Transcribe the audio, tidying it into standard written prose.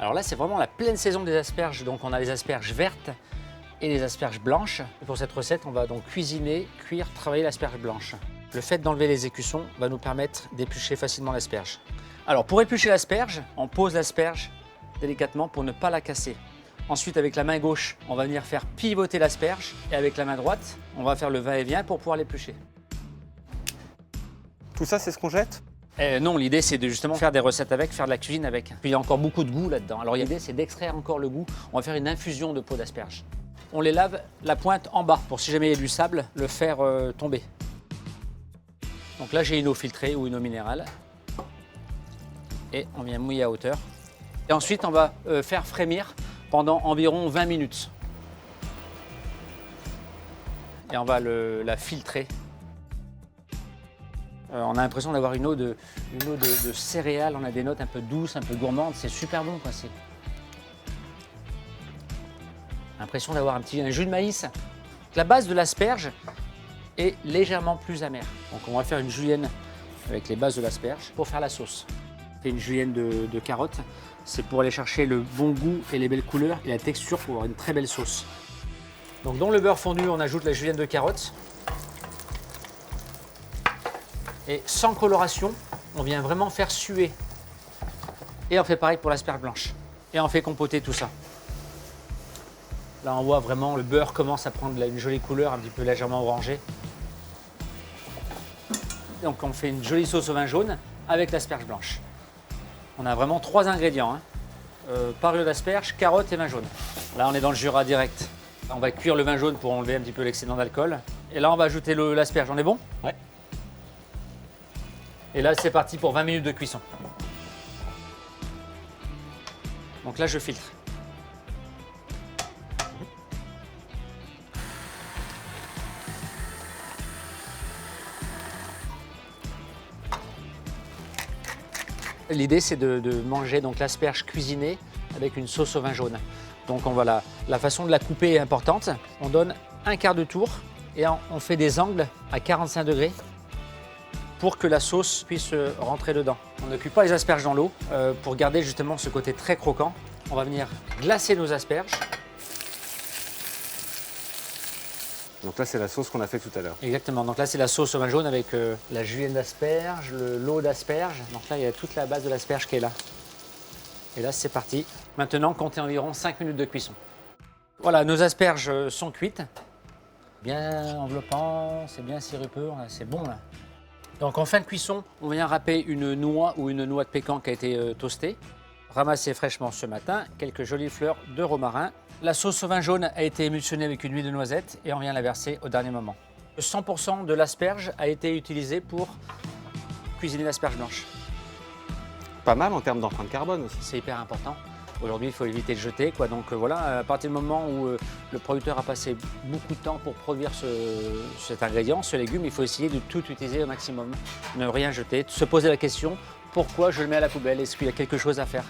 Alors là, c'est vraiment la pleine saison des asperges. Donc on a les asperges vertes et les asperges blanches. Et pour cette recette, on va donc cuisiner, cuire, travailler l'asperge blanche. Le fait d'enlever les écussons va nous permettre d'éplucher facilement l'asperge. Alors pour éplucher l'asperge, on pose l'asperge délicatement pour ne pas la casser. Ensuite, avec la main gauche, on va venir faire pivoter l'asperge et avec la main droite, on va faire le va-et-vient pour pouvoir l'éplucher. Tout ça, c'est ce qu'on jette? Non, l'idée c'est de justement faire des recettes avec, faire de la cuisine avec. Puis il y a encore beaucoup de goût là-dedans. Alors l'idée c'est d'extraire encore le goût. On va faire une infusion de peau d'asperge. On les lave la pointe en bas pour si jamais il y a du sable, le faire tomber. Donc là j'ai une eau filtrée ou une eau minérale. Et on vient mouiller à hauteur. Et ensuite on va faire frémir pendant environ 20 minutes. Et on va la filtrer. On a l'impression d'avoir une eau de céréales, on a des notes un peu douces, un peu gourmandes, c'est super bon quoi. C'est l'impression d'avoir un jus de maïs. La base de l'asperge est légèrement plus amère. Donc on va faire une julienne avec les bases de l'asperge pour faire la sauce. C'est une julienne de carottes, c'est pour aller chercher le bon goût et les belles couleurs et la texture pour avoir une très belle sauce. Donc dans le beurre fondu, on ajoute la julienne de carottes. Et sans coloration, on vient vraiment faire suer. Et on fait pareil pour l'asperge blanche. Et on fait compoter tout ça. Là, on voit vraiment le beurre commence à prendre une jolie couleur, un petit peu légèrement orangée. Donc on fait une jolie sauce au vin jaune avec l'asperge blanche. On a vraiment 3 ingrédients. Parure d'asperge, carottes et vin jaune. Là, on est dans le Jura direct. On va cuire le vin jaune pour enlever un petit peu l'excédent d'alcool. Et là, on va ajouter l'asperge. On est bon? Ouais. Et là, c'est parti pour 20 minutes de cuisson. Donc là, je filtre. L'idée, c'est de manger l'asperge cuisinée avec une sauce au vin jaune. Donc la façon de la couper est importante. On donne un quart de tour et on fait des angles à 45 degrés. Pour que la sauce puisse rentrer dedans. On ne cuit pas les asperges dans l'eau pour garder justement ce côté très croquant. On va venir glacer nos asperges. Donc là, c'est la sauce qu'on a fait tout à l'heure. Exactement, donc là c'est la sauce au vin jaune avec la julienne d'asperges, l'eau d'asperges. Donc là il y a toute la base de l'asperge qui est là. Et là c'est parti. Maintenant comptez environ 5 minutes de cuisson. Voilà, nos asperges sont cuites. Bien enveloppant, c'est bien sirupeux, c'est bon là. Donc en fin de cuisson, on vient râper une noix ou une noix de pécan qui a été toastée, ramassée fraîchement ce matin, quelques jolies fleurs de romarin. La sauce au vin jaune a été émulsionnée avec une huile de noisette et on vient la verser au dernier moment. 100% de l'asperge a été utilisé pour cuisiner l'asperge blanche. Pas mal en termes d'empreinte carbone aussi. C'est hyper important. Aujourd'hui, il faut éviter de jeter, quoi. Donc voilà, à partir du moment où le producteur a passé beaucoup de temps pour produire cet ingrédient, ce légume, il faut essayer de tout utiliser au maximum. Ne rien jeter, se poser la question, pourquoi je le mets à la poubelle? Est-ce qu'il y a quelque chose à faire?